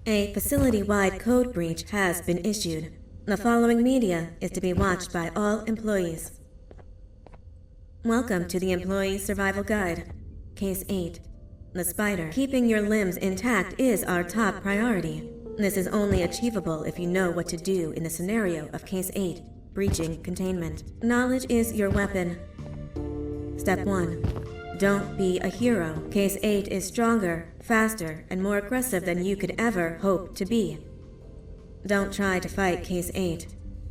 A facility-wide code breach has been issued. The following media is to be watched by all employees. Welcome to the Employee Survival Guide. Case 8. The spider. Keeping your limbs intact is our top priority. This is only achievable if you know what to do in the scenario of Case 8, breaching containment. Knowledge is your weapon. Step 1. Don't be a hero. Case 8 is stronger, faster, and more aggressive than you could ever hope to be. Don't try to fight Case 8.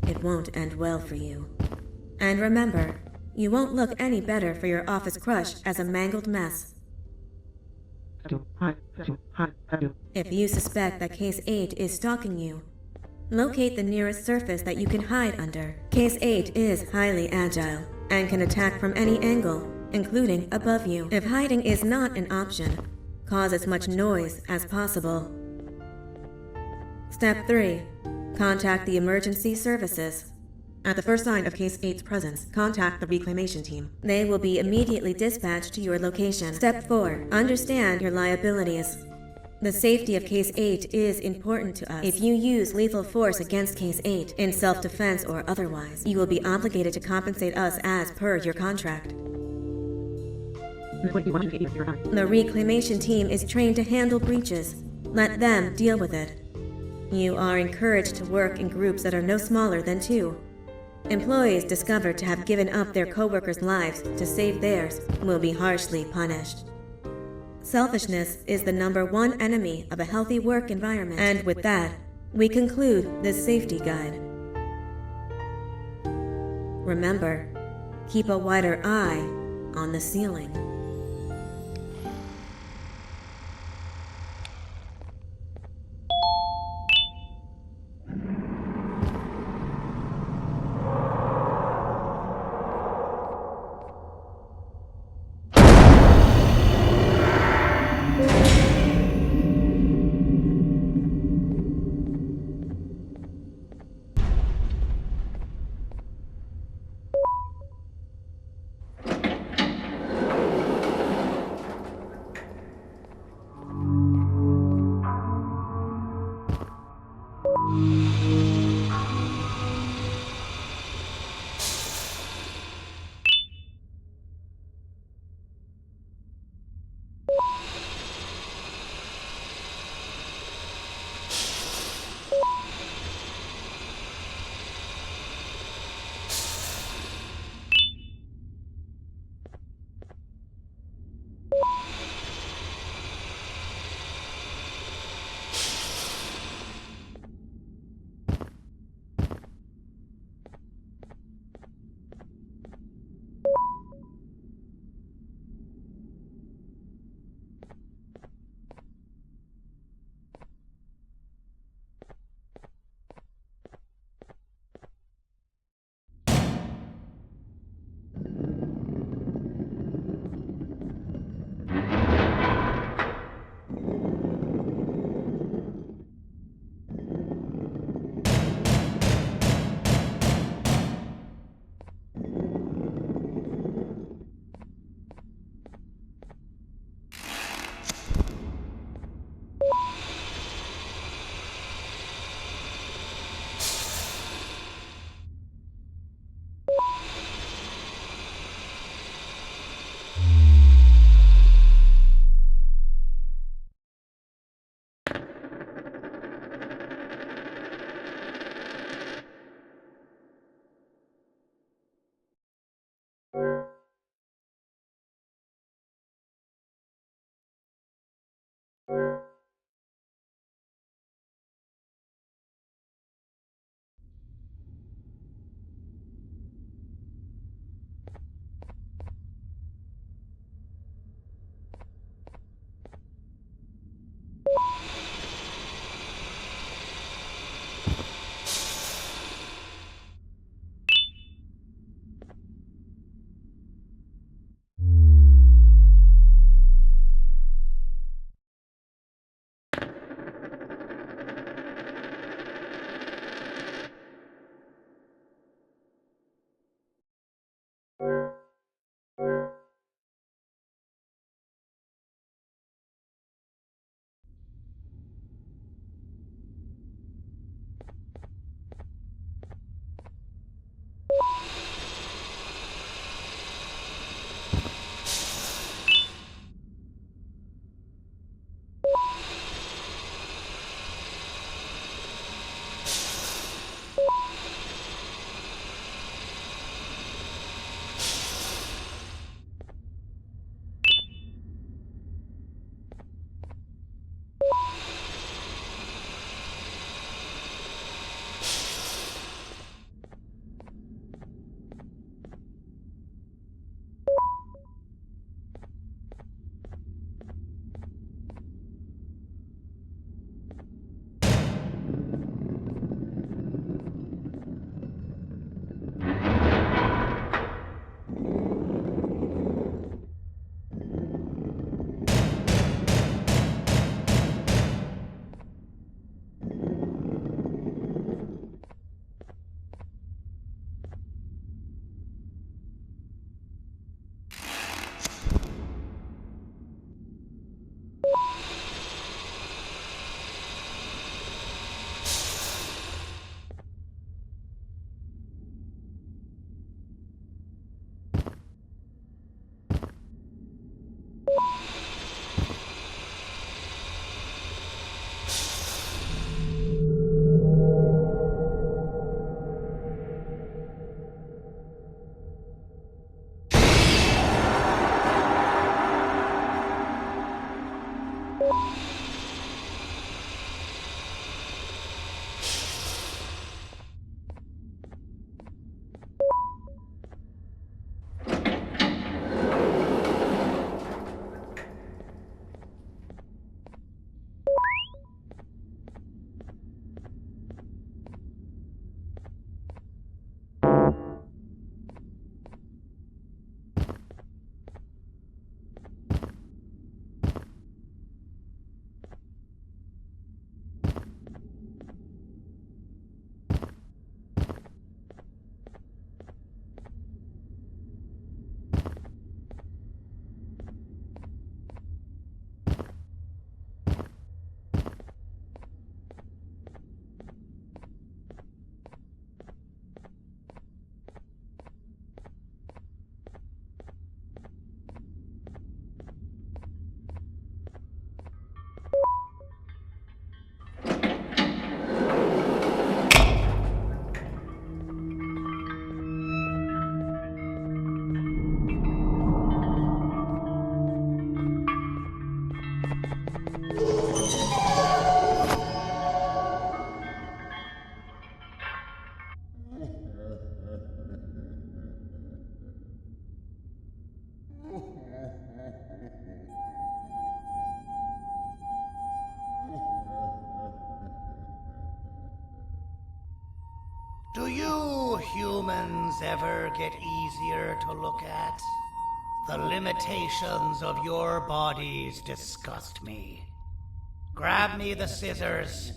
It won't end well for you. And remember, you won't look any better for your office crush as a mangled mess. If you suspect that Case 8 is stalking you, locate the nearest surface that you can hide under. Case 8 is highly agile and can attack from any angle, including above you. If hiding is not an option, cause as much noise as possible. Step 3. Contact the emergency services. At the first sign of Case 8's presence, contact the reclamation team. They will be immediately dispatched to your location. Step 4. Understand your liabilities. The safety of Case 8 is important to us. If you use lethal force against Case 8, in self-defense or otherwise, you will be obligated to compensate us as per your contract. The reclamation team is trained to handle breaches. Let them deal with it. You are encouraged to work in groups that are no smaller than 2. Employees discovered to have given up their coworkers' lives to save theirs will be harshly punished. Selfishness is the #1 enemy of a healthy work environment. And with that, we conclude this safety guide. Remember, keep a wider eye on the ceiling. you humans ever get easier to look at? The limitations of your bodies disgust me. Grab me the scissors.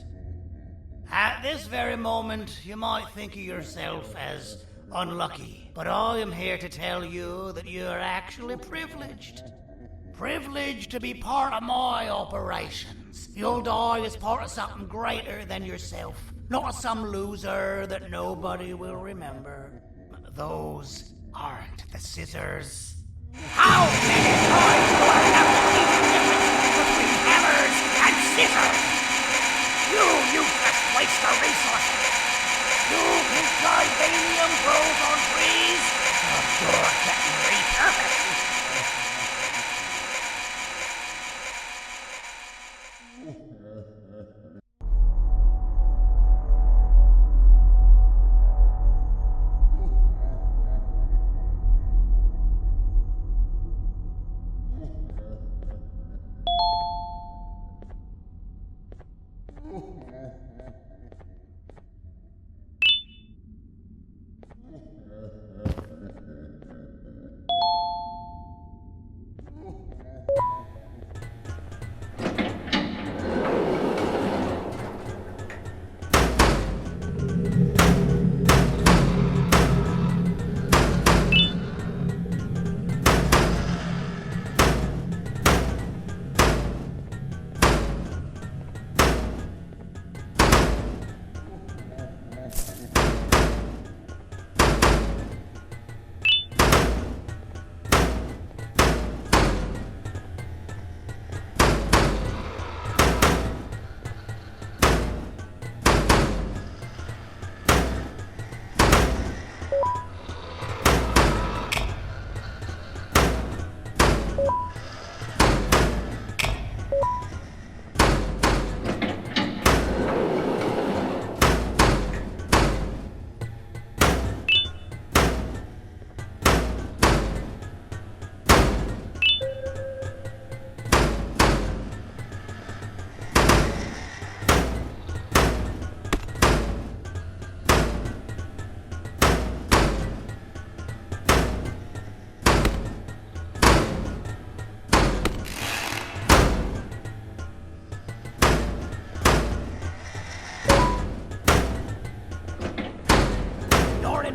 At this very moment, you might think of yourself as unlucky, but I am here to tell you that you are actually privileged. Privileged to be part of my operations. You'll die as part of something greater than yourself, not some loser that nobody will remember. Those aren't the scissors. How many times do I have to keep the difference between hammers and scissors? You useless waste of resources! You think titanium grows on trees? You're getting repurposed!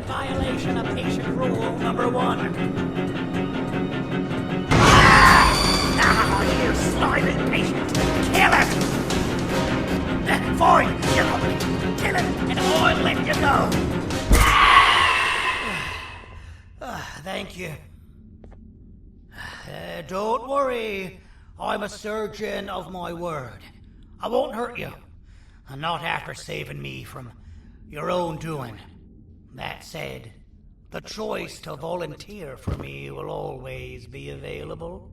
Violation of patient rule number 1. Now, you slimy patient! Kill it! Fine, you're coming. Kill it, and I'll let you go. Thank you. Don't worry. I'm a surgeon of my word. I won't hurt you. And not after saving me from your own doing. That said, the choice to volunteer for me will always be available.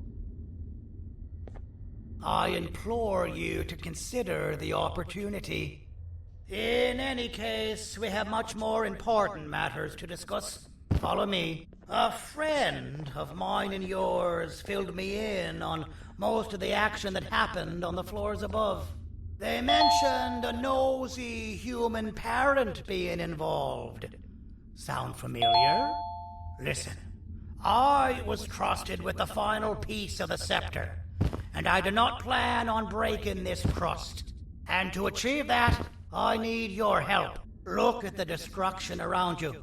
I implore you to consider the opportunity. In any case, we have much more important matters to discuss. Follow me. A friend of mine and yours filled me in on most of the action that happened on the floors above. They mentioned a nosy human parent being involved. Sound familiar? Listen, I was trusted with the final piece of the scepter, and I do not plan on breaking this trust. And to achieve that, I need your help. Look at the destruction around you.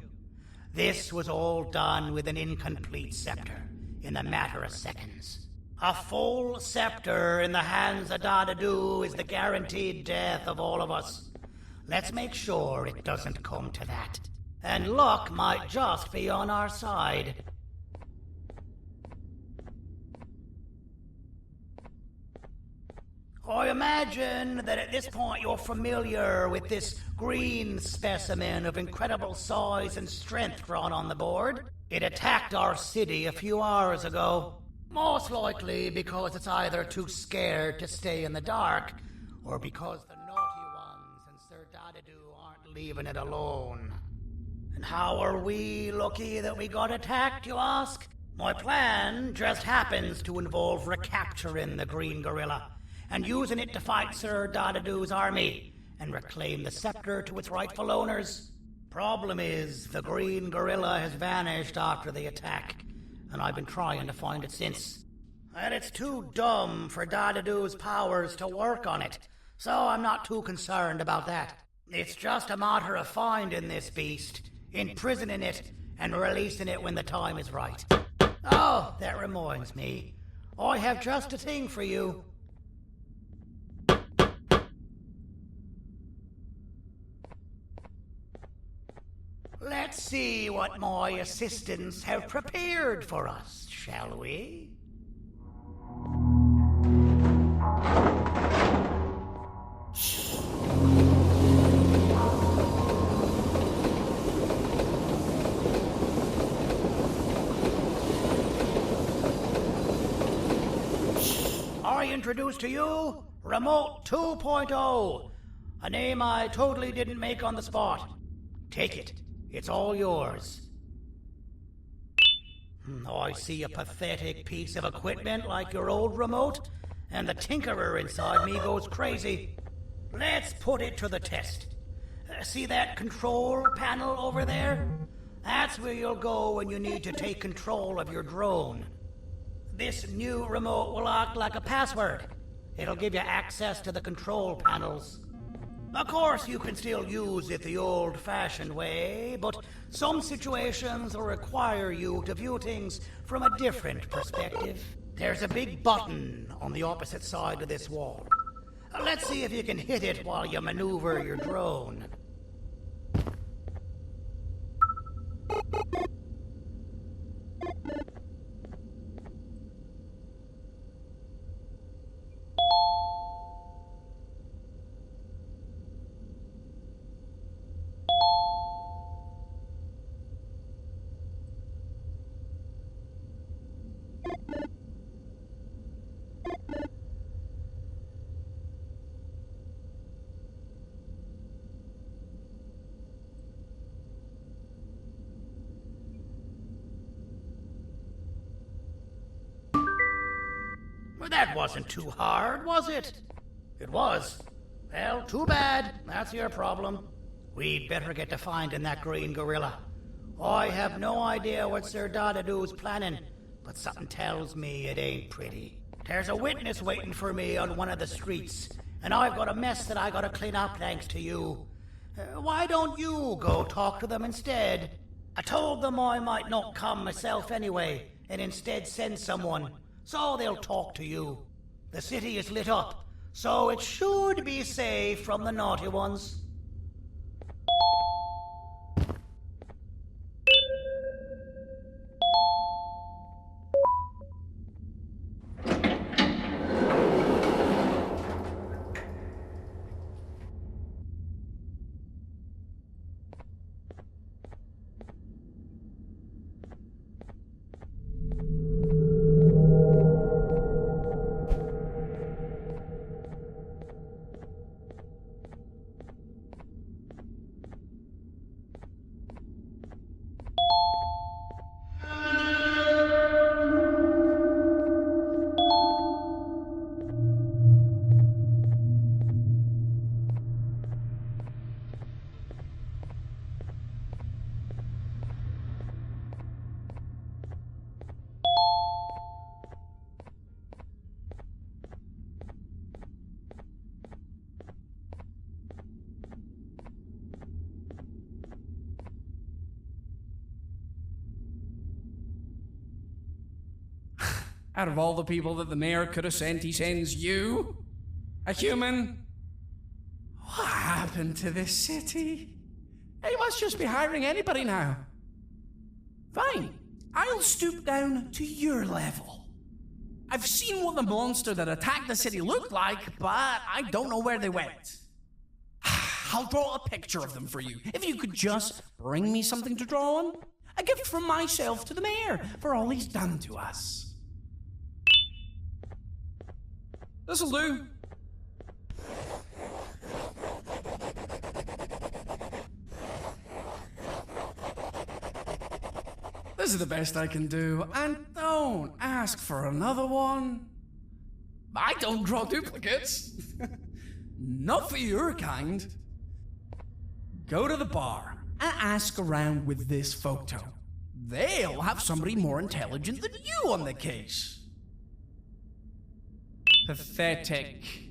This was all done with an incomplete scepter, in a matter of seconds. A full scepter in the hands of Dadadu is the guaranteed death of all of us. Let's make sure it doesn't come to that. And luck might just be on our side. I imagine that at this point you're familiar with this green specimen of incredible size and strength drawn on the board. It attacked our city a few hours ago. Most likely because it's either too scared to stay in the dark, or because the naughty ones and Sir Dadadu aren't leaving it alone. And how are we lucky that we got attacked, you ask? My plan just happens to involve recapturing the green gorilla and using it to fight Sir Dadadu's army and reclaim the scepter to its rightful owners. Problem is, the green gorilla has vanished after the attack, and I've been trying to find it since. And it's too dumb for Dadadoo's powers to work on it, so I'm not too concerned about that. It's just a matter of finding this beast, imprisoning it, and releasing it when the time is right. Oh, that reminds me. I have just a thing for you. Let's see what my assistants have prepared for us, shall we? I introduce to you Remote 2.0, a name I totally didn't make on the spot. Take it. It's all yours. I see a pathetic piece of equipment like your old remote, and the tinkerer inside me goes crazy. Let's put it to the test. See that control panel over there? That's where you'll go when you need to take control of your drone. This new remote will act like a password. It'll give you access to the control panels. Of course, you can still use it the old-fashioned way, but some situations will require you to view things from a different perspective. There's a big button on the opposite side of this wall. Let's see if you can hit it while you maneuver your drone. Well, that wasn't too hard, was it? It was. Well, too bad. That's your problem. We'd better get to finding that green gorilla. I have no idea what Sir Dadadoo's planning, but something tells me it ain't pretty. There's a witness waiting for me on one of the streets, and I've got a mess that I gotta clean up thanks to you. Why don't you go talk to them instead? I told them I might not come myself anyway, and instead send someone, so they'll talk to you. The city is lit up, so it should be safe from the naughty ones. Out of all the people that the mayor could have sent, he sends you? A human? What happened to this city? He must just be hiring anybody now. Fine, I'll stoop down to your level. I've seen what the monster that attacked the city looked like, but I don't know where they went. I'll draw a picture of them for you, if you could just bring me something to draw on. A gift from myself to the mayor for all he's done to us. This'll do. This is the best I can do, and don't ask for another one. I don't draw duplicates. Not for your kind. Go to the bar, and ask around with this photo. They'll have somebody more intelligent than you on the case. Pathetic.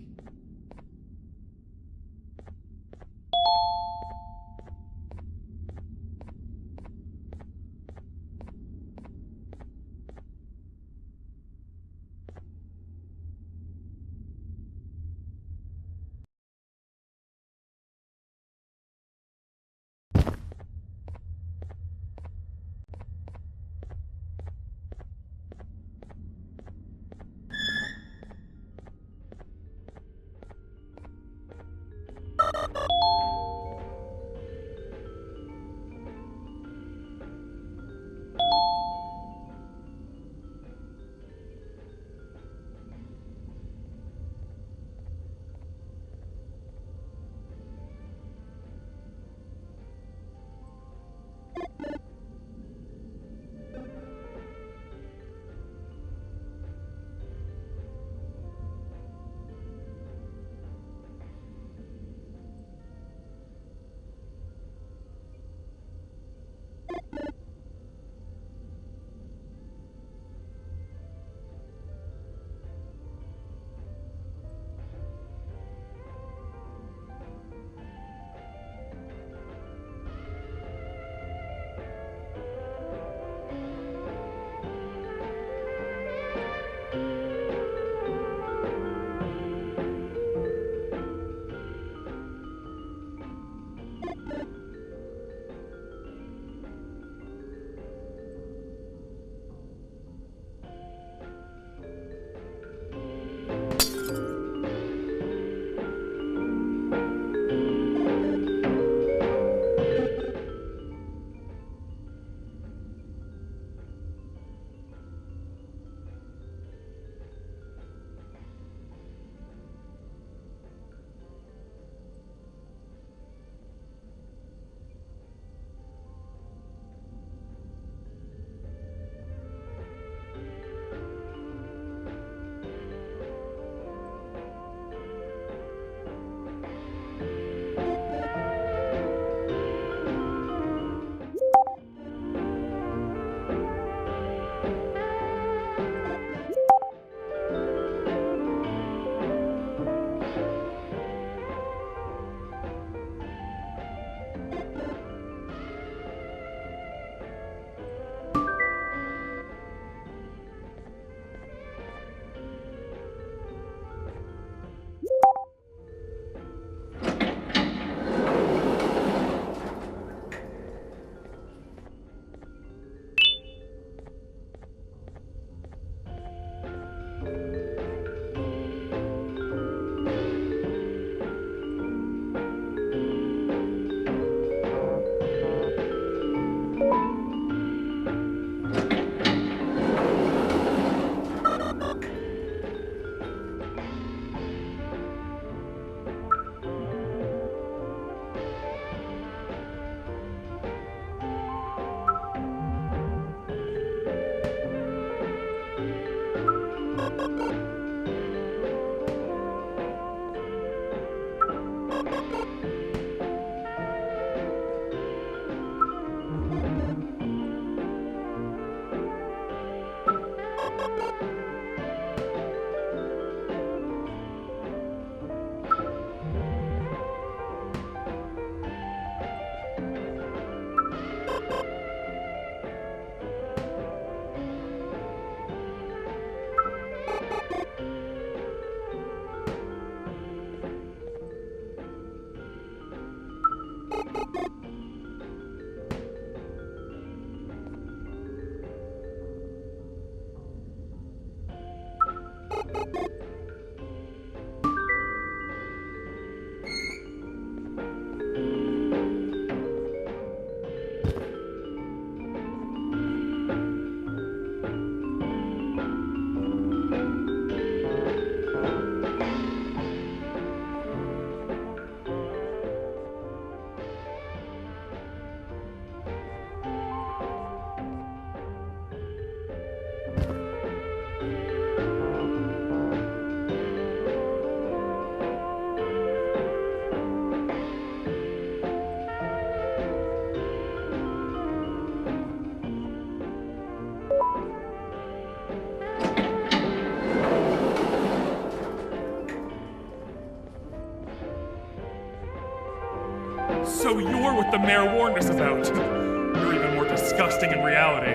that the mayor warned us about. You're even more disgusting in reality.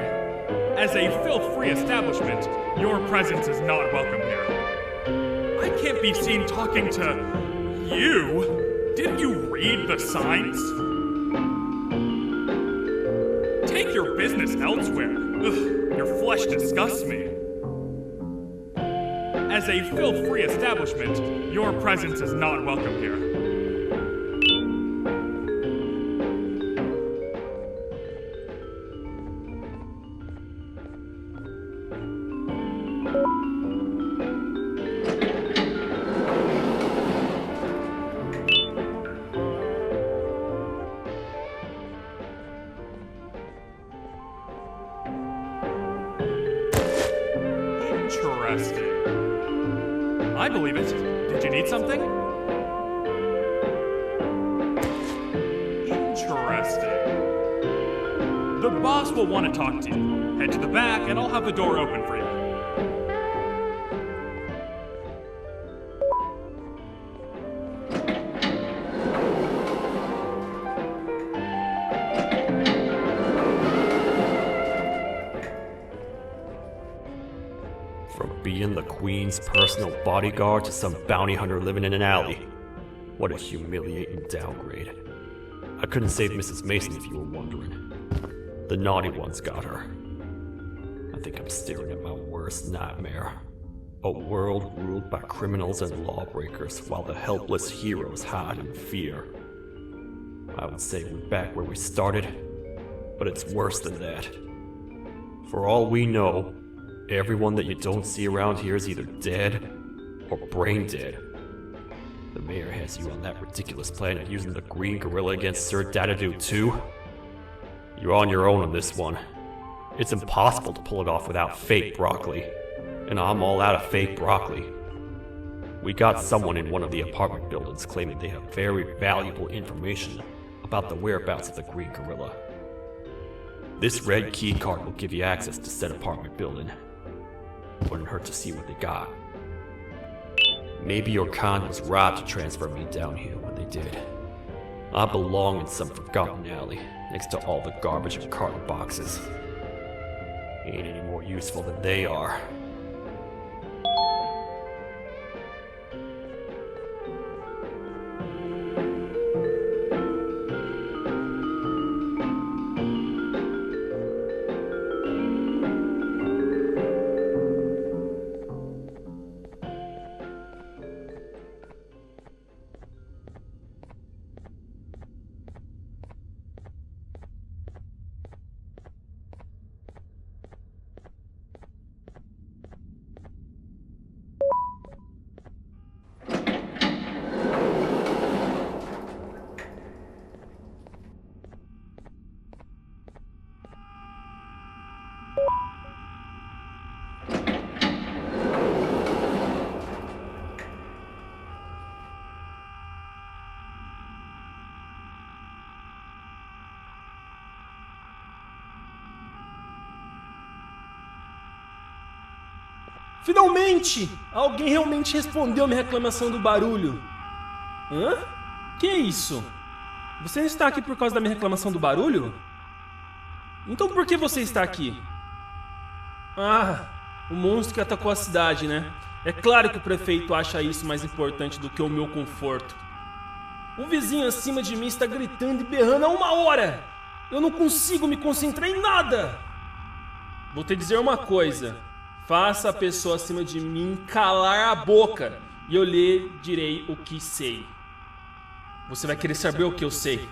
As a filth-free establishment, your presence is not welcome here. I can't be seen talking to you. Didn't you read the signs? Take your business elsewhere. Ugh, your flesh disgusts me. As a filth-free establishment, your presence is not welcome here. Interesting. I believe it. Did you need something? Interesting. The boss will want to talk to you. Head to the back and I'll have the door open for you. From being the Queen's personal bodyguard to some bounty hunter living in an alley. What a humiliating downgrade. I couldn't save Mrs. Mason if you were wondering. The naughty ones got her. I think I'm staring at my worst nightmare. A world ruled by criminals and lawbreakers while the helpless heroes hide in fear. I would say we're back where we started, but it's worse than that. For all we know, everyone that you don't see around here is either dead or brain dead. The mayor has you on that ridiculous plan of using the green gorilla against Sir Dadadoo too. You're on your own on this one. It's impossible to pull it off without fake broccoli. And I'm all out of fake broccoli. We got someone in one of the apartment buildings claiming they have very valuable information about the whereabouts of the green gorilla. This red key card will give you access to said apartment building. Wouldn't hurt to see what they got. Maybe your con was right to transfer me down here when they did. I belong in some forgotten alley, next to all the garbage and carton boxes. Ain't any more useful than they are. Finalmente! Alguém realmente respondeu minha reclamação do barulho. Hã? Que é isso? Você não está aqui por causa da minha reclamação do barulho? Então por que você está aqui? Ah, o monstro que atacou a cidade, né? É claro que o prefeito acha isso mais importante do que o meu conforto. O vizinho acima de mim está gritando e berrando há 1 hora! Eu não consigo me concentrar em nada! Vou te dizer uma coisa. Faça a pessoa acima de mim calar a boca e eu lhe direi o que sei. Você vai querer saber o que eu sei.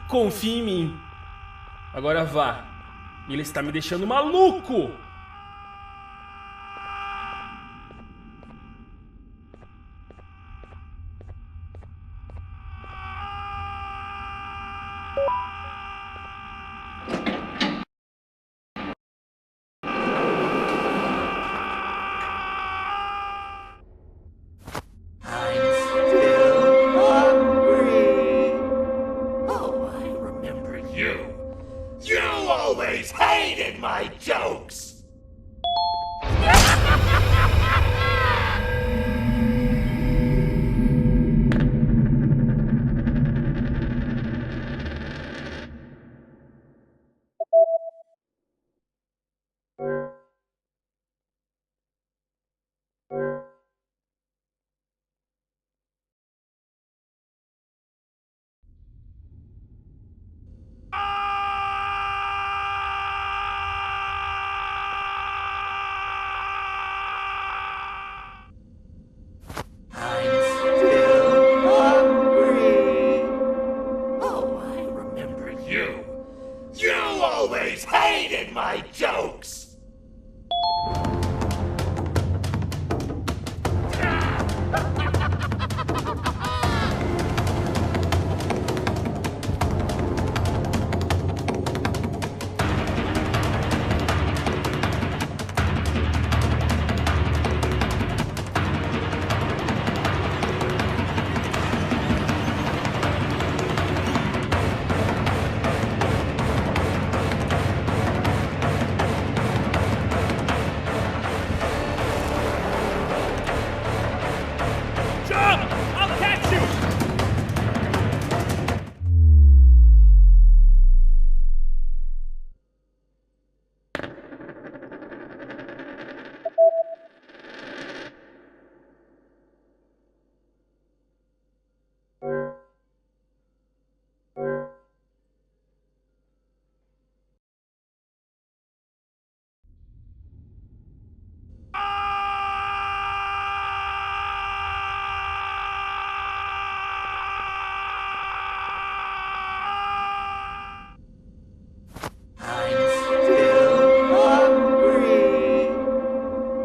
Confie em mim. Agora vá. Ele está me deixando maluco. Hated my jokes! always hated my jokes! Jump! I'll catch you!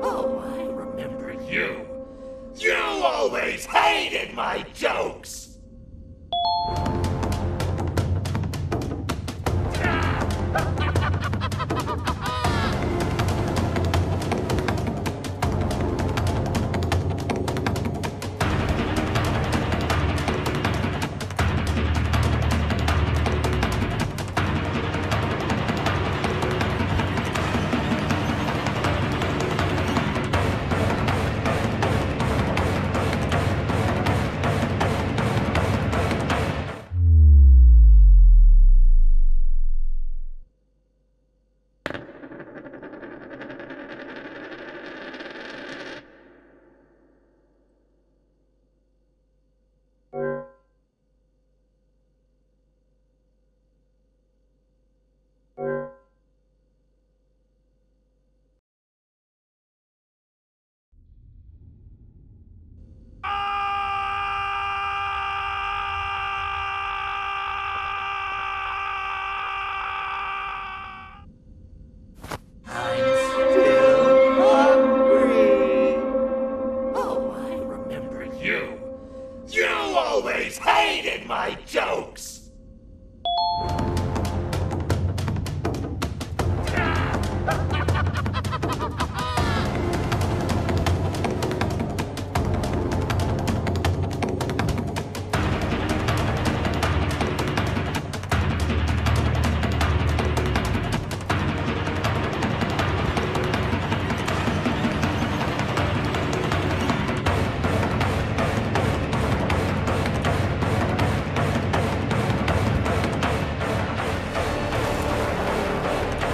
Oh, I remember you. You always hated my jokes! Oh, I remember you. You always hated my jokes!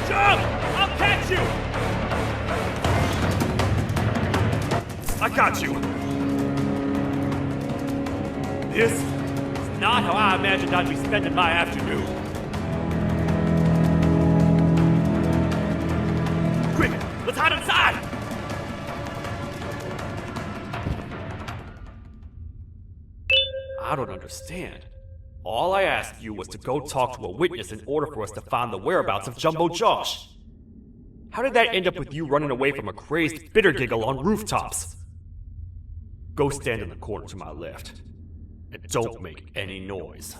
Jump! I'll catch you! I got you. This is not how I imagined I'd be spending my afternoon. Quick, let's hide inside! I don't understand. All I asked you was to go talk to a witness in order for us to find the whereabouts of Jumbo Josh. How did that end up with you running away from a crazed bitter giggle on rooftops? Go stand in the corner to my left. And don't make any noise.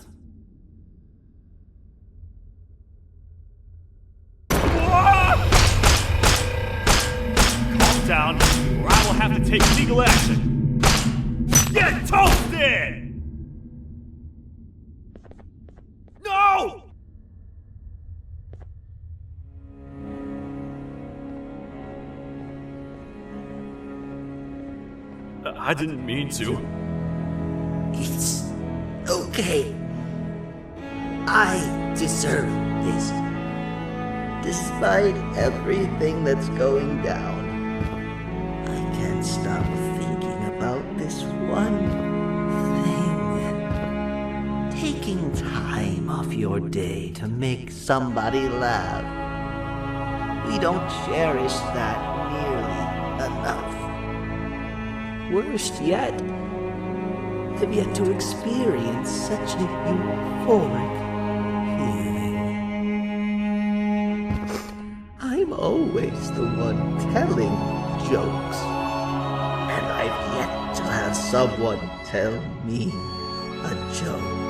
Calm down, or I will have to take legal action. Get toasted! No! I didn't mean to. It's okay. I deserve this. Despite everything that's going down, I can't stop thinking about this one thing. Taking time off your day to make somebody laugh. We don't cherish that nearly enough. Worst yet, I've yet to experience such a euphoric feeling. always the one telling jokes. And I've yet to have someone tell me a joke.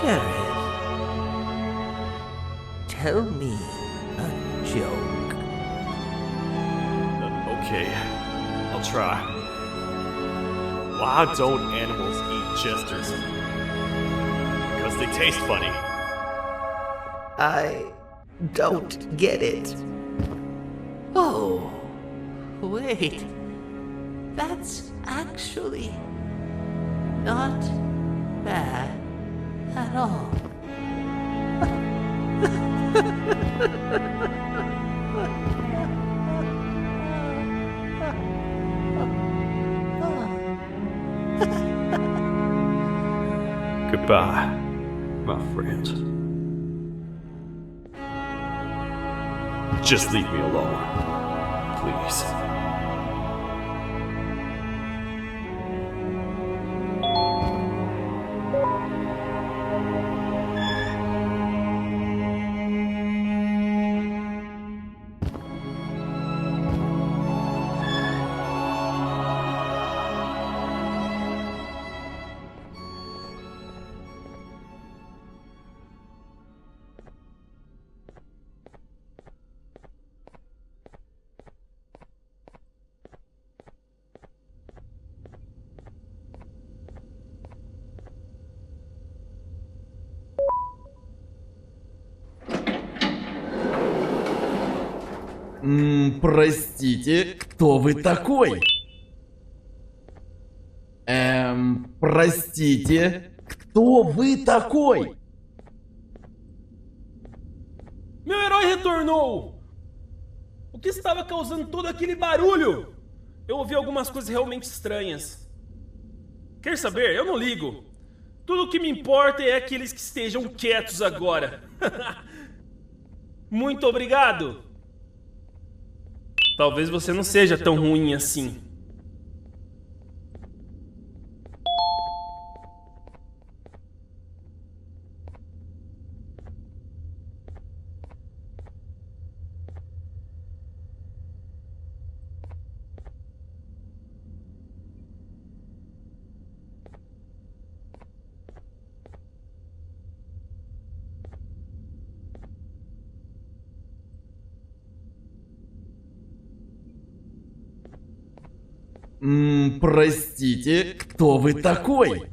Sheriff, tell me a joke. Okay, I'll try. Why don't animals eat jesters? Because they taste funny. I don't get it. Oh, wait. That's actually not bad at all. Goodbye, my friend. Just leave me alone, please. Простите, кто вы такой? Простите, кто вы такой? Meu herói retornou! O que estava causando todo aquele barulho? Eu ouvi algumas coisas realmente estranhas. Quer saber? Eu não ligo. Tudo o que me importa é aqueles que estejam quietos agora. Muito obrigado! Talvez você não seja tão ruim assim. Простите, кто вы такой?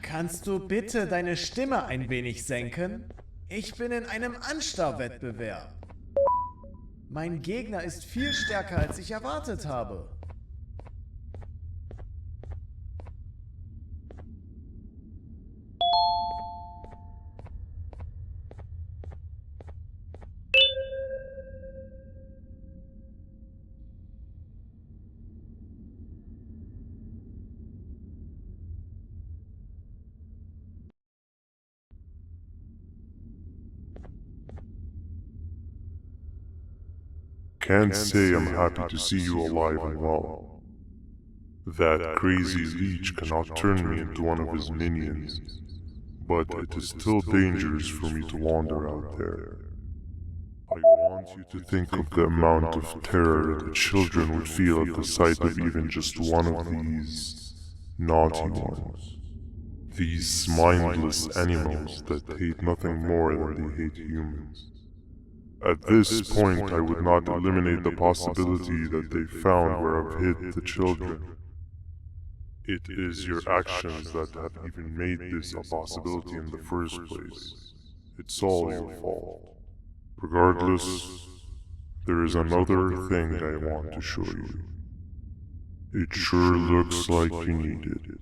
Kannst du bitte deine Stimme ein wenig senken? Ich bin in einem Anstarrwettbewerb. Mein Gegner ist viel stärker, als ich erwartet habe. Can't say I'm happy to see you alive and well. That crazy leech cannot turn me into one of his minions, but it is still dangerous for me to wander out there. I want you to think of the amount of terror the children would feel at the sight of even just one of these naughty ones. These mindless animals that hate nothing more than they hate humans. At this point, I would not eliminate the possibility that they found where I've hid the children. It is your actions that have even made this a possibility in the first place. It's all your fault. Regardless, there is another thing I want to show you. It sure looks like you need it.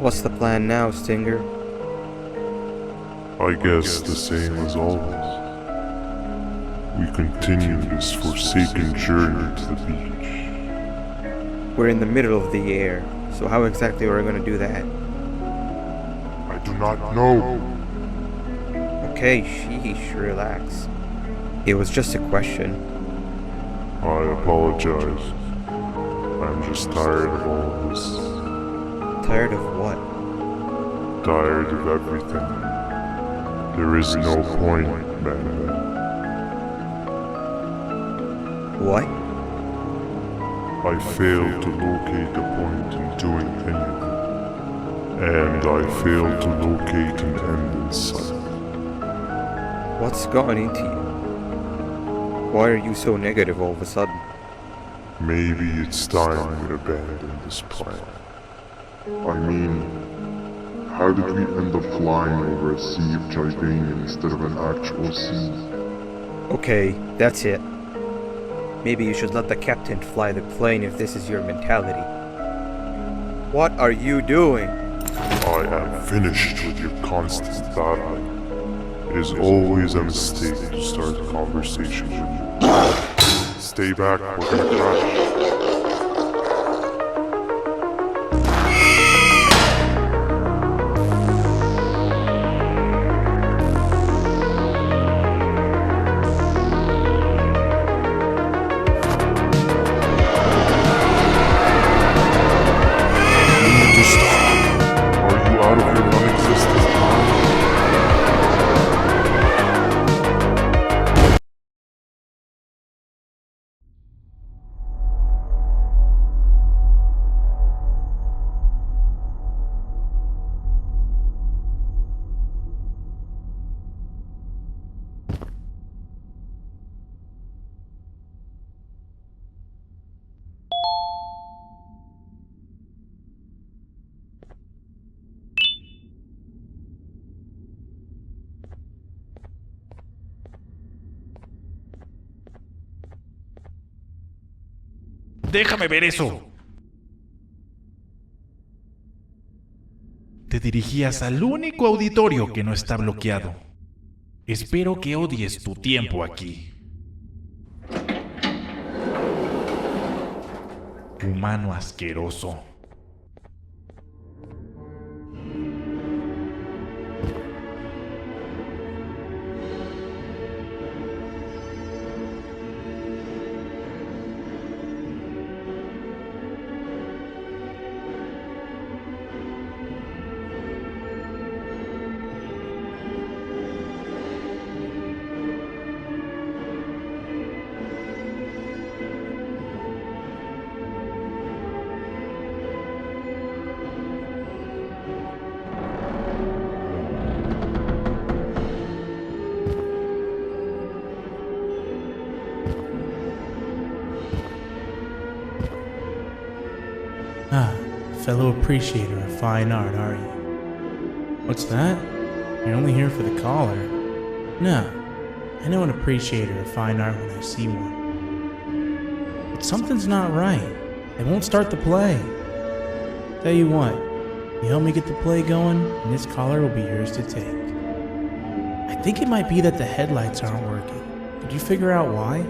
What's the plan now, Stinger? I guess the same as always. We continue this forsaken journey to the beach. We're in the middle of the air, so how exactly are we going to do that? I do not know. Okay, sheesh, relax. It was just a question. I apologize. I'm just tired of all of this. Tired of what? Tired of everything. There is no point, banban. What? I failed to locate a point in doing anything. And I failed to locate an end in sight. What's gotten into you? Why are you so negative all of a sudden? Maybe it's time we abandon this plan. I mean, how did we end up flying over a sea of Jordanian instead of an actual sea? Okay, that's it. Maybe you should let the captain fly the plane if this is your mentality. What are you doing? I am finished with your constant battling. It is always a mistake to start a conversation with you. Stay back, we're gonna crash. Déjame ver eso. Te dirigías al único auditorio que no está bloqueado. Espero que odies tu tiempo aquí. Humano asqueroso. Ah, fellow appreciator of fine art, are you? What's that? You're only here for the collar. No, I know an appreciator of fine art when I see one. But something's not right. They won't start the play. Tell you what, you help me get the play going, and this collar will be yours to take. I think it might be that the headlights aren't working. Could you figure out why?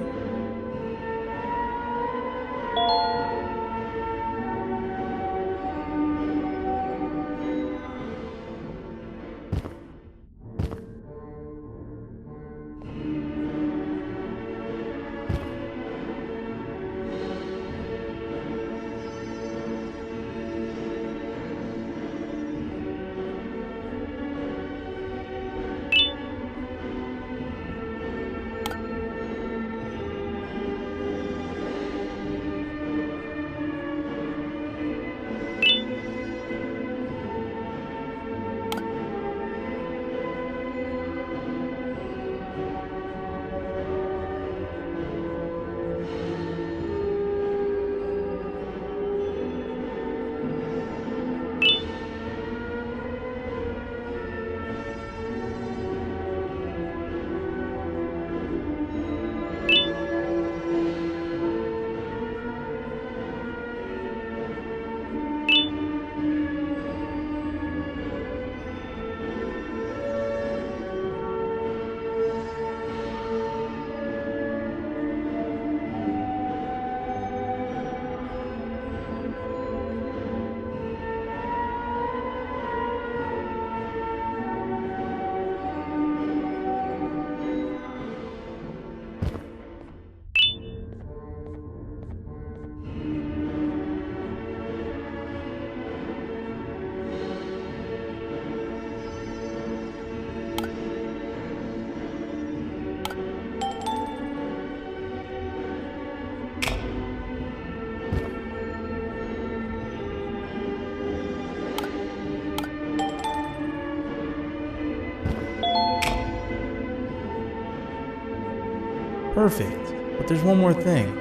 Perfect. But there's one more thing.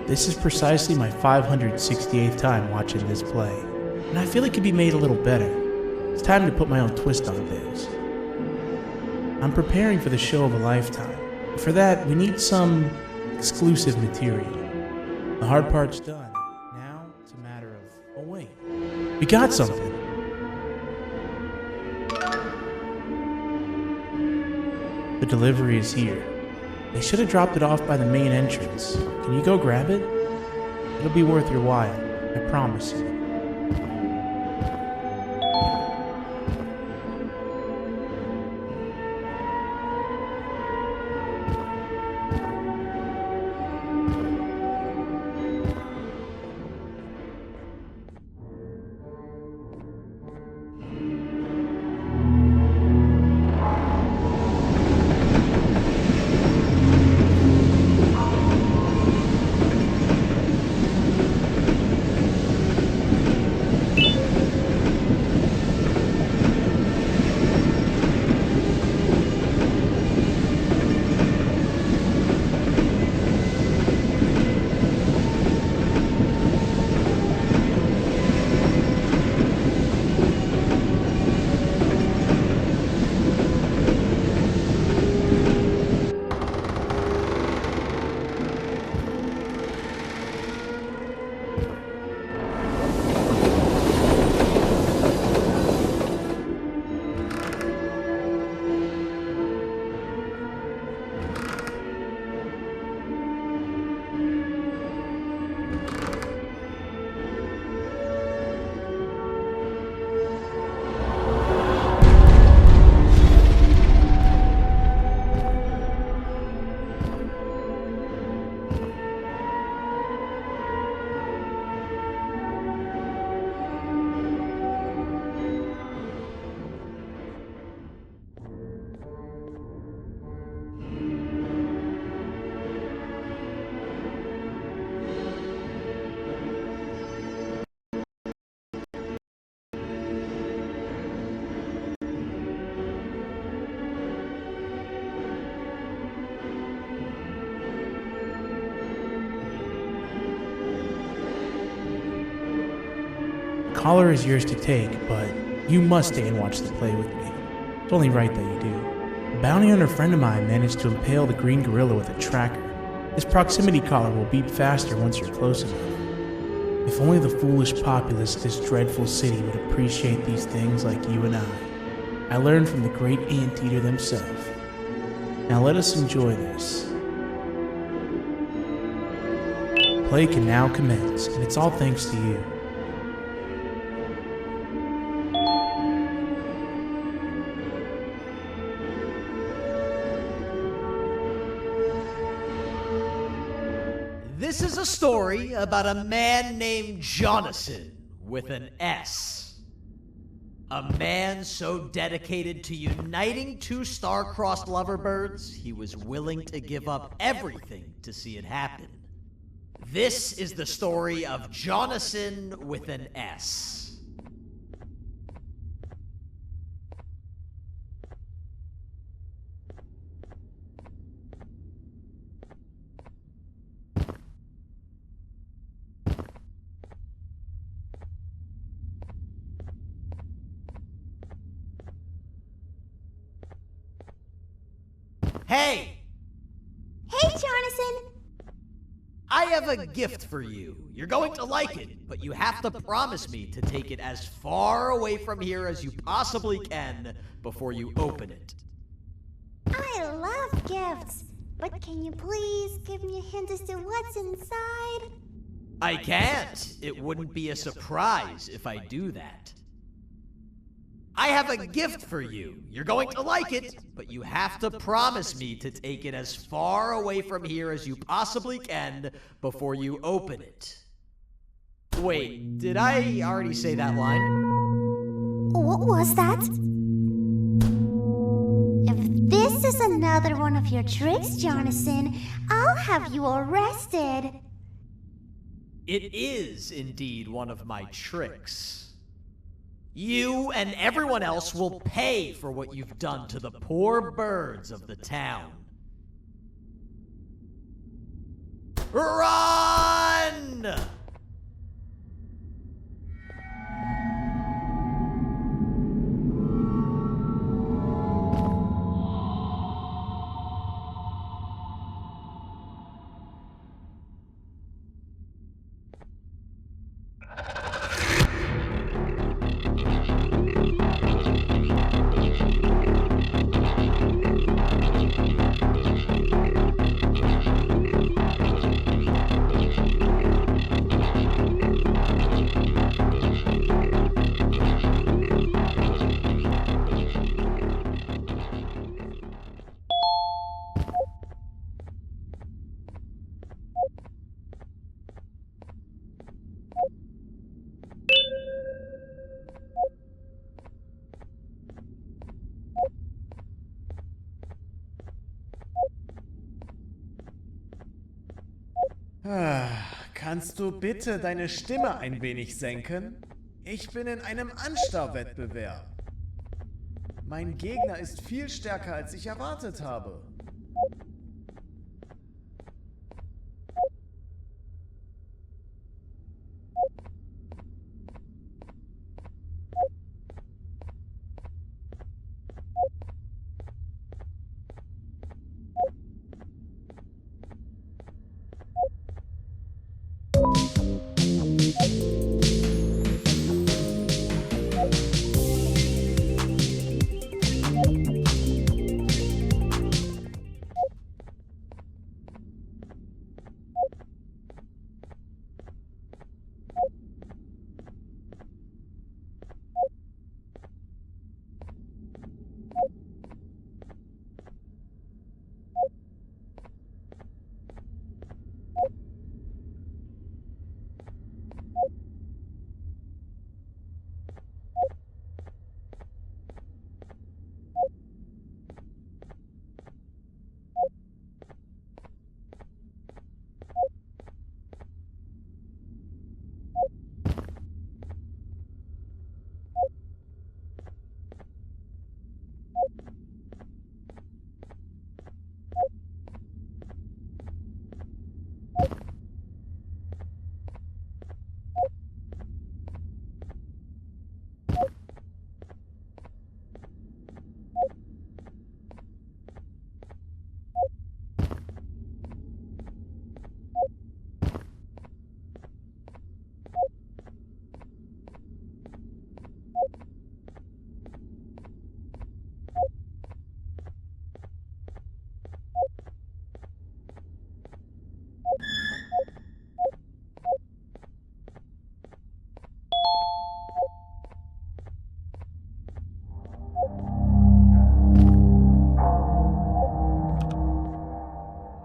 This is precisely my 568th time watching this play, and I feel it could be made a little better. It's time to put my own twist on things. I'm preparing for the show of a lifetime. For that, we need some exclusive material. The hard part's done. Now it's a matter of, oh wait, we got something. The delivery is here. They should have dropped it off by the main entrance. Can you go grab it? It'll be worth your while, I promise you. The collar is yours to take, but you must stay and watch the play with me. It's only right that you do. A bounty hunter friend of mine managed to impale the green gorilla with a tracker. This proximity collar will beep faster once you're close enough. If only the foolish populace of this dreadful city would appreciate these things like you and I. I learned from the great anteater themselves. Now let us enjoy this. Play can now commence, and it's all thanks to you. This is a story about a man named Jonathan with an S. A man so dedicated to uniting two star-crossed loverbirds, he was willing to give up everything to see it happen. This is the story of Jonathan with an S. Hey! Hey, Jonathan! I have a gift for you. You're going to like it, but you have to promise me to take it as far away from here as you possibly can before you open it. I love gifts, but can you please give me a hint as to what's inside? I can't. It wouldn't be a surprise if I do that. I have a gift for you. You're going to like it, but you have to promise me to take it as far away from here as you possibly can before you open it. Wait, did I already say that line? What was that? If this is another one of your tricks, Jonathan, I'll have you arrested. It is indeed one of my tricks. You and everyone else will pay for what you've done to the poor birds of the town. Run! Kannst du bitte deine Stimme ein wenig senken? Ich bin in einem Anstarrwettbewerb. Mein Gegner ist viel stärker, als ich erwartet habe.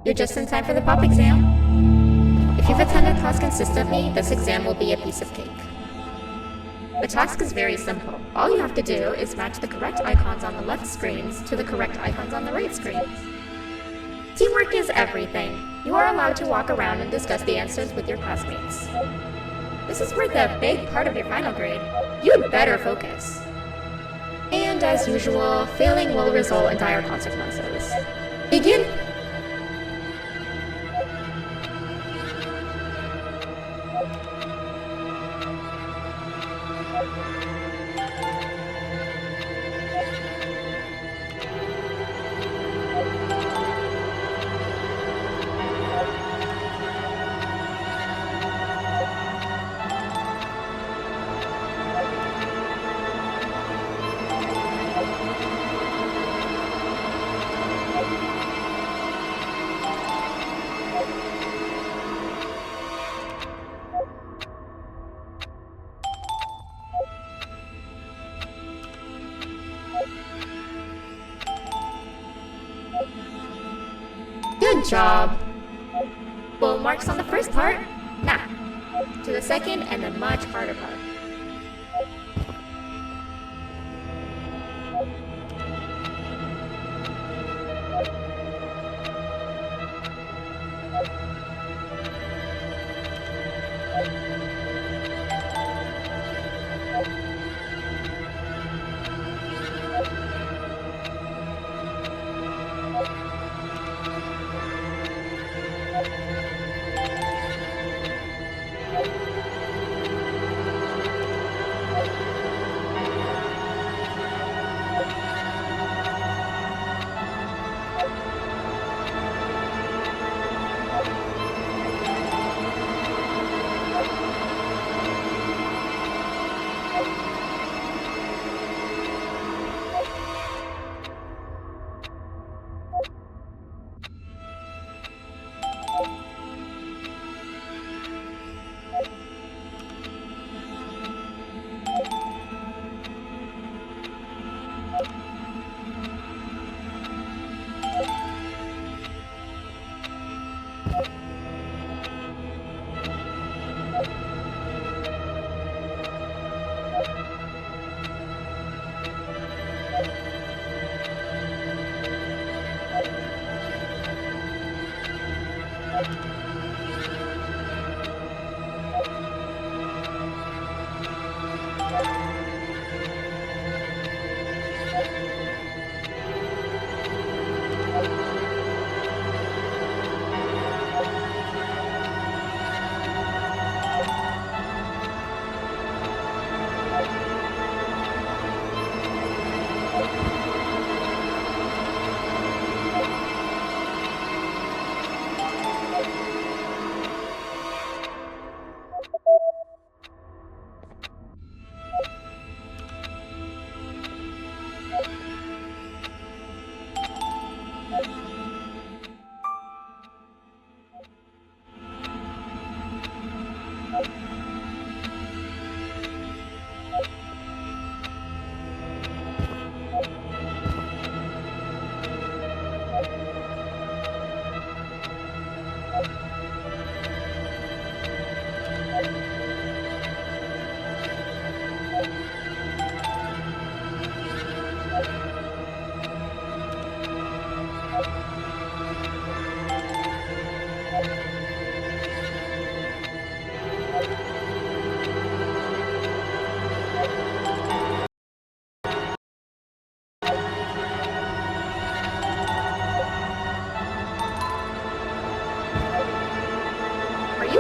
You're just in time for the pop exam. If you've attended class consistently, this exam will be a piece of cake. The task is very simple. All you have to do is match the correct icons on the left screens to the correct icons on the right screens. Teamwork is everything. You are allowed to walk around and discuss the answers with your classmates. This is worth a big part of your final grade. You'd better focus. And as usual, failing will result in dire consequences. Begin! Good job! Full marks on the first part? Now, to the second and the much harder part.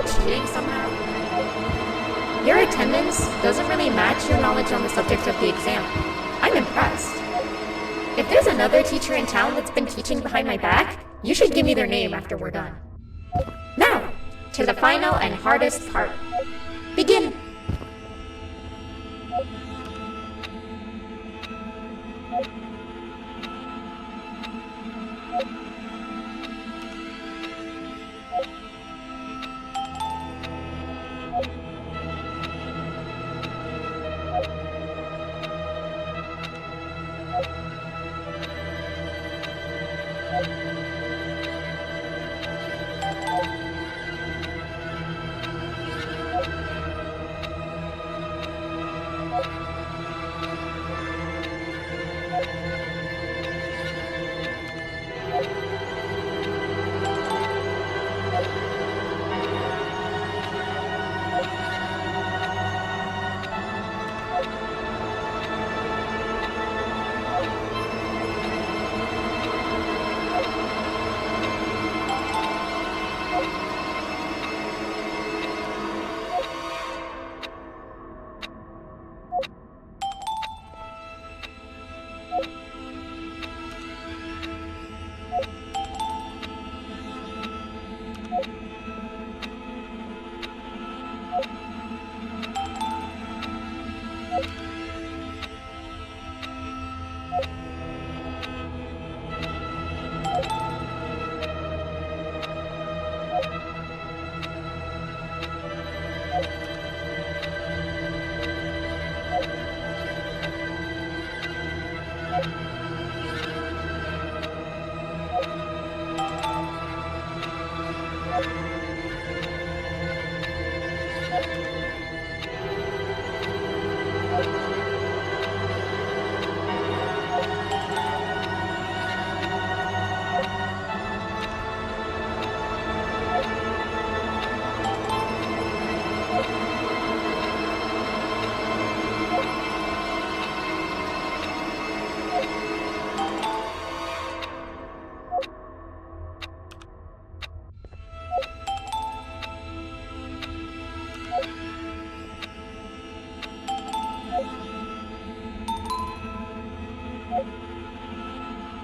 you cheating somehow? Your attendance doesn't really match your knowledge on the subject of the exam. I'm impressed. If there's another teacher in town that's been teaching behind my back, you should give me their name after we're done. Now, to the final and hardest part. Begin!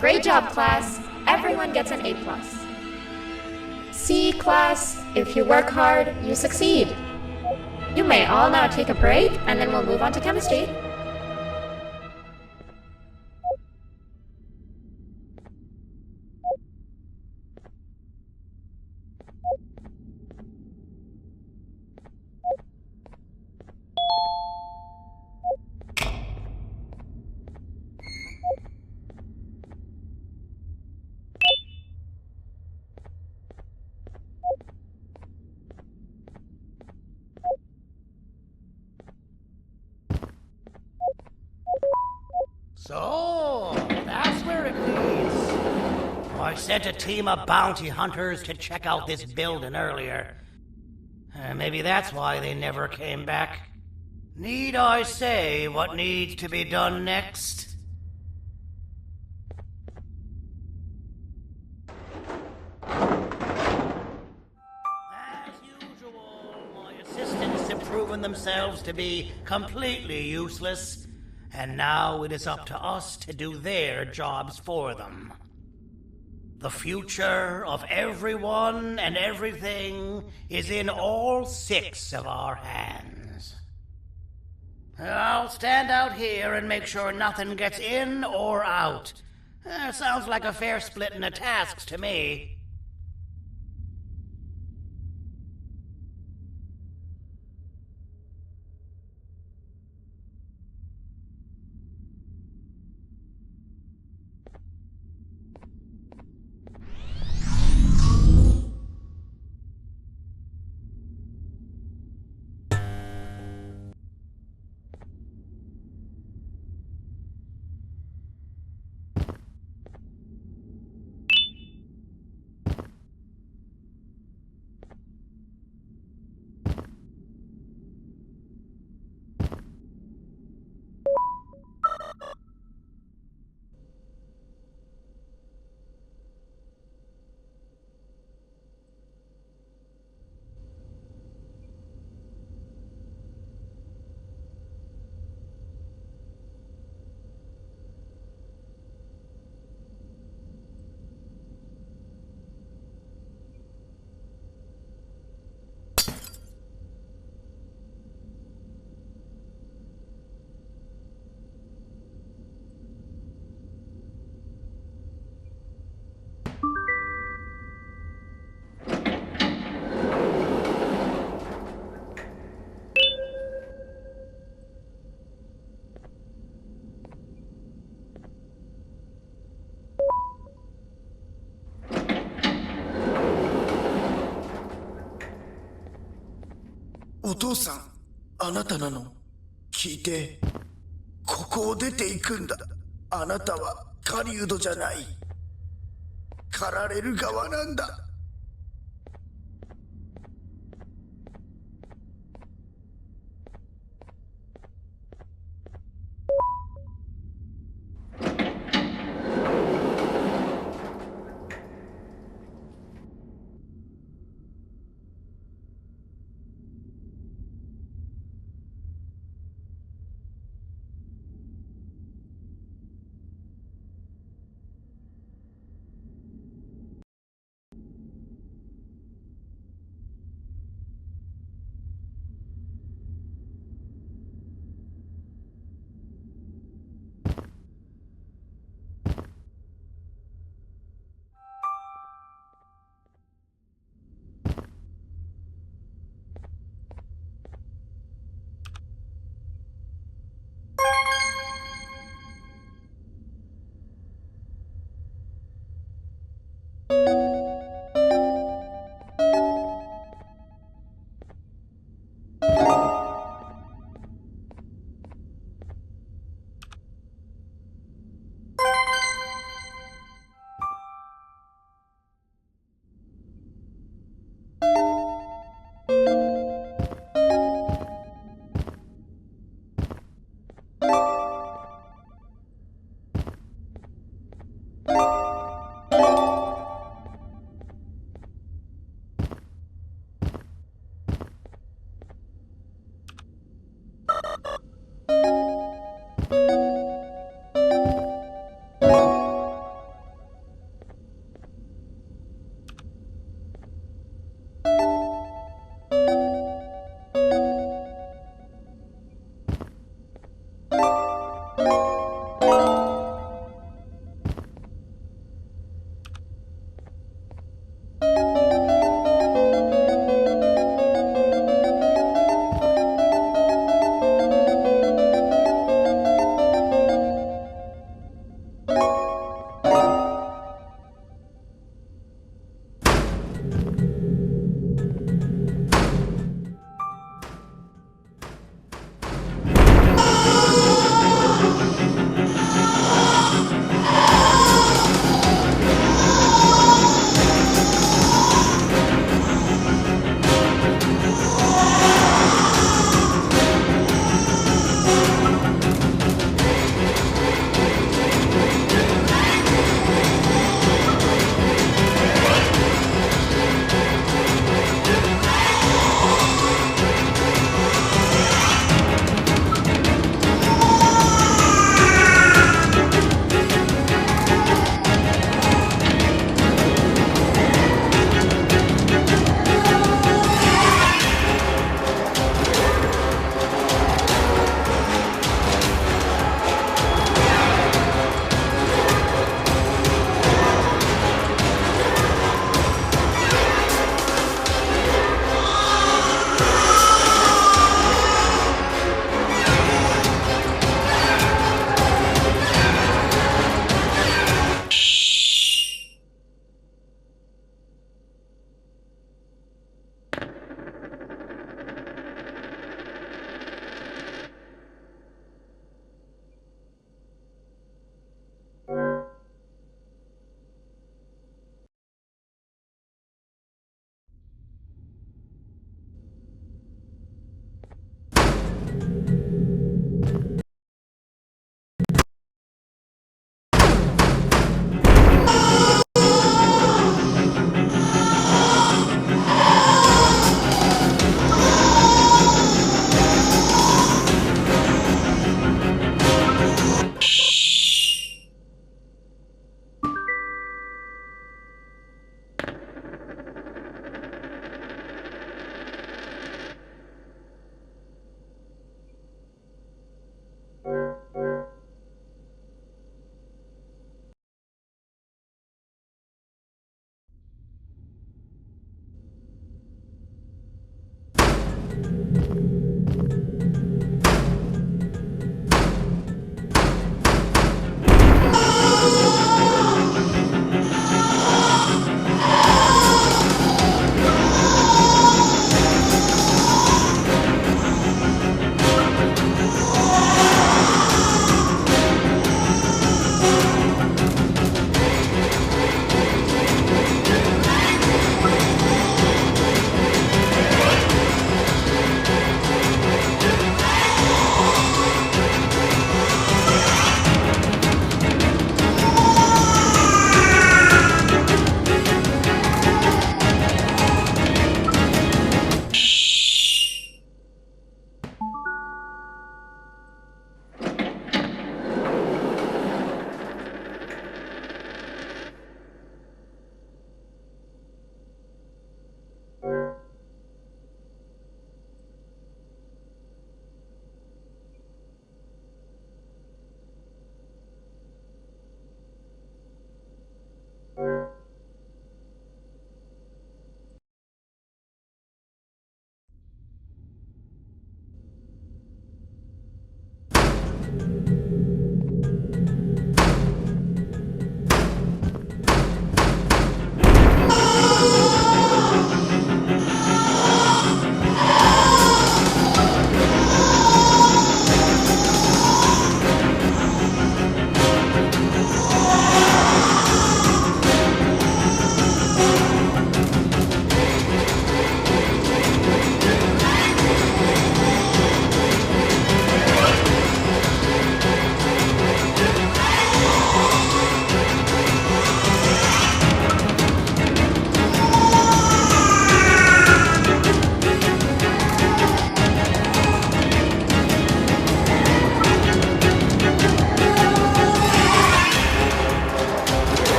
Great job, class. Everyone gets an A+. See, class, if you work hard, you succeed. You may all now take a break, and then we'll move on to chemistry. So, that's where it leads. I sent a team of bounty hunters to check out this building earlier. Maybe that's why they never came back. Need I say what needs to be done next? As usual, my assistants have proven themselves to be completely useless. And now it is up to us to do their jobs for them. The future of everyone and everything is in all 6 of our hands. I'll stand out here and make sure nothing gets in or out. Sounds like a fair splitting of tasks to me. お父さん、あなたなの？聞いて。ここを出ていくんだ。あなたは狩人じゃない。狩られる側なんだ。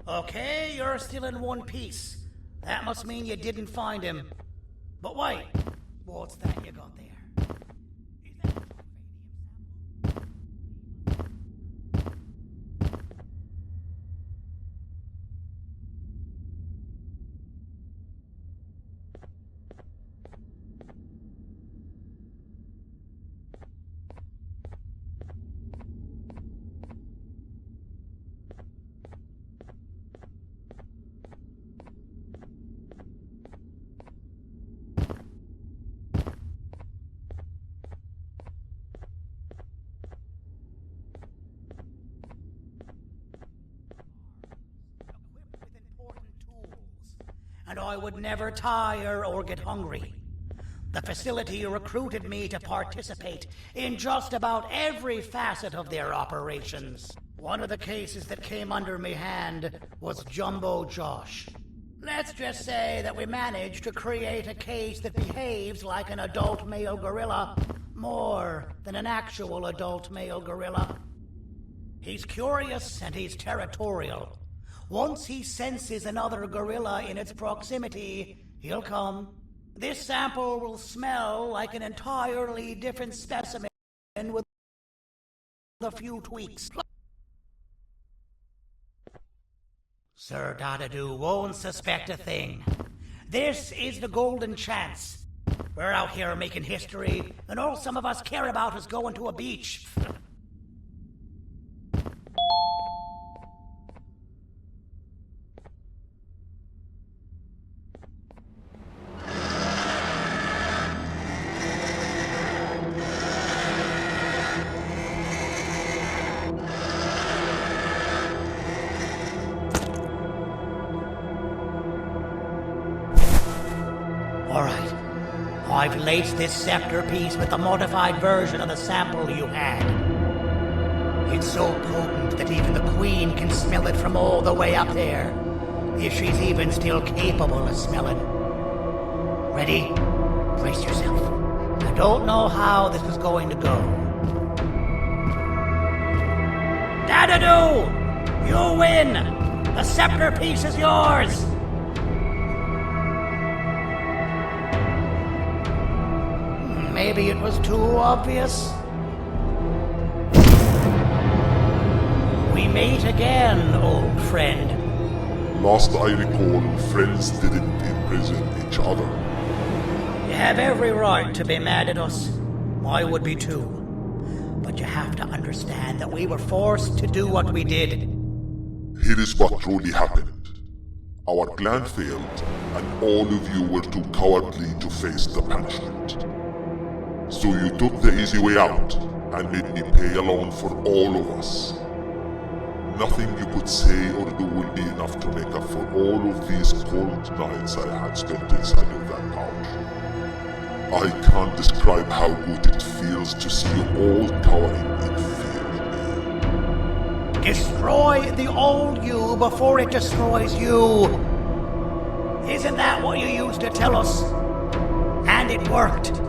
Okay, you're still in one piece. That must mean you didn't find him. But wait, what's that you got there? And I would never tire or get hungry. The facility recruited me to participate in just about every facet of their operations. One of the cases that came under me hand was Jumbo Josh. Let's just say that we managed to create a case that behaves like an adult male gorilla, more than an actual adult male gorilla. He's curious and he's territorial. Once he senses another gorilla in its proximity, he'll come. This sample will smell like an entirely different specimen with a few tweaks. Sir Dadadoo won't suspect a thing. This is the golden chance. We're out here making history, and all some of us care about is going to a beach. Alright, I've laced this scepter piece with the modified version of the sample you had. It's so potent that even the Queen can smell it from all the way up there, if she's even still capable of smelling. Ready? Brace yourself. I don't know how this is going to go. Dadadoo! You win! The scepter piece is yours! Maybe it was too obvious. We meet again, old friend. Last I recall, friends didn't imprison each other. You have every right to be mad at us. I would be too. But you have to understand that we were forced to do what we did. Here is what truly happened. Our plan failed, and all of you were too cowardly to face the punishment. So you took the easy way out, and made me pay alone for all of us. Nothing you could say or do will be enough to make up for all of these cold nights I had spent inside of that pouch. I can't describe how good it feels to see you all cowering in fear. Destroy the old you before it destroys you. Isn't that what you used to tell us? And it worked.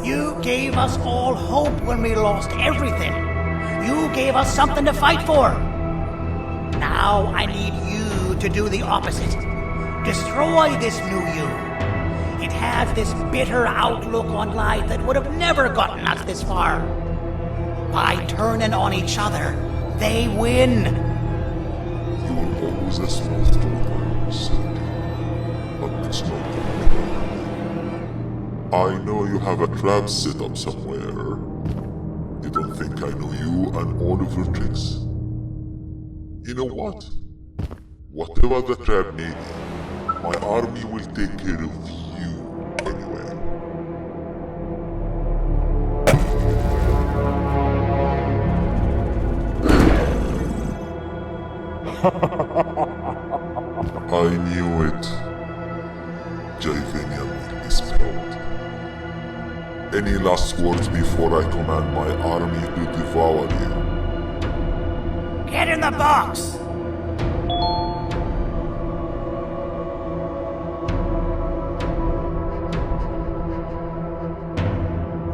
You gave us all hope when we lost everything. You gave us something to fight for. Now I need you to do the opposite. Destroy this new you. It has this bitter outlook on life that would have never gotten us this far. By turning on each other, they win. You will always a small storm, but it's not good. I know you have a trap set up somewhere. You don't think I know you and all of your tricks? You know what? Whatever the trap needs, my army will take care of you anyway. I knew it. Javenian will be spelled. Any last words before I command my army to devour you? Get in the box!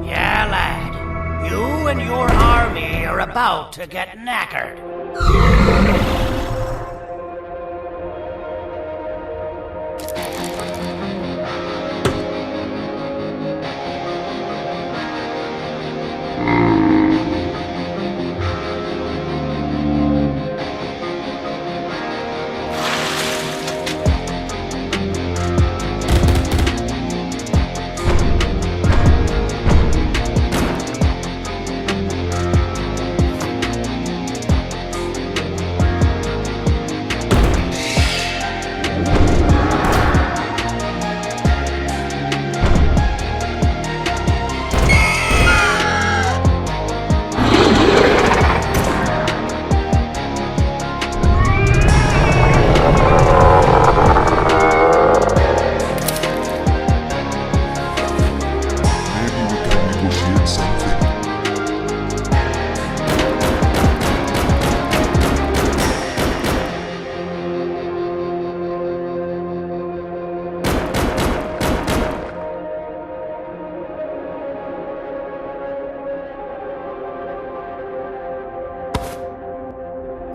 Yeah, lad. You and your army are about to get knackered.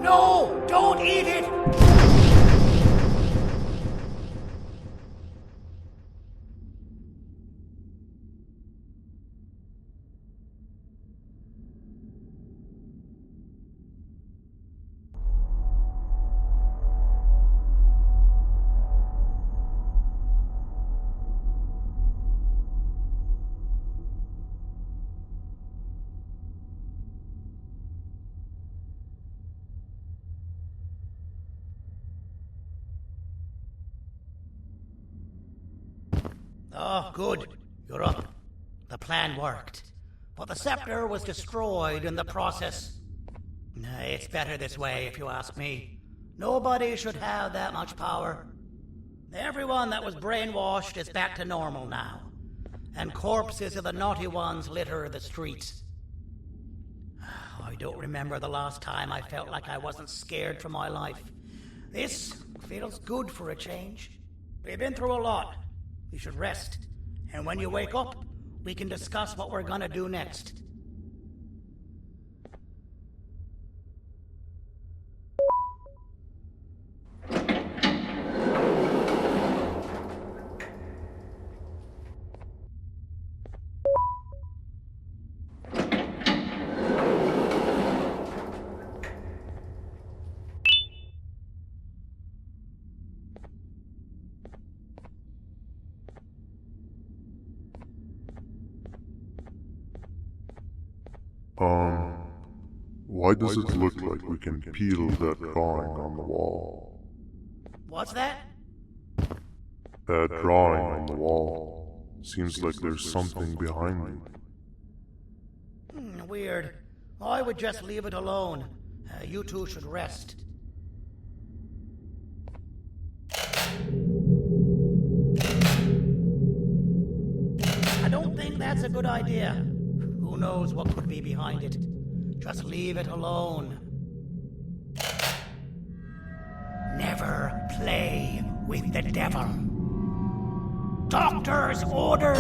No! Don't eat it! Oh, good. You're up. The plan worked. But the scepter was destroyed in the process. It's better this way, if you ask me. Nobody should have that much power. Everyone that was brainwashed is back to normal now. And corpses of the naughty ones litter the streets. I don't remember the last time I felt like I wasn't scared for my life. This feels good for a change. We've been through a lot. You should rest. And when you wake up, we can discuss what we're gonna do next. Why does it look like we can peel that drawing on the wall? What's that? That drawing on the wall. Seems like there's something behind it. Weird. I would just leave it alone. You two should rest. I don't think that's a good idea. Who knows what could be behind it? Just leave it alone. Never play with the devil. Doctor's orders!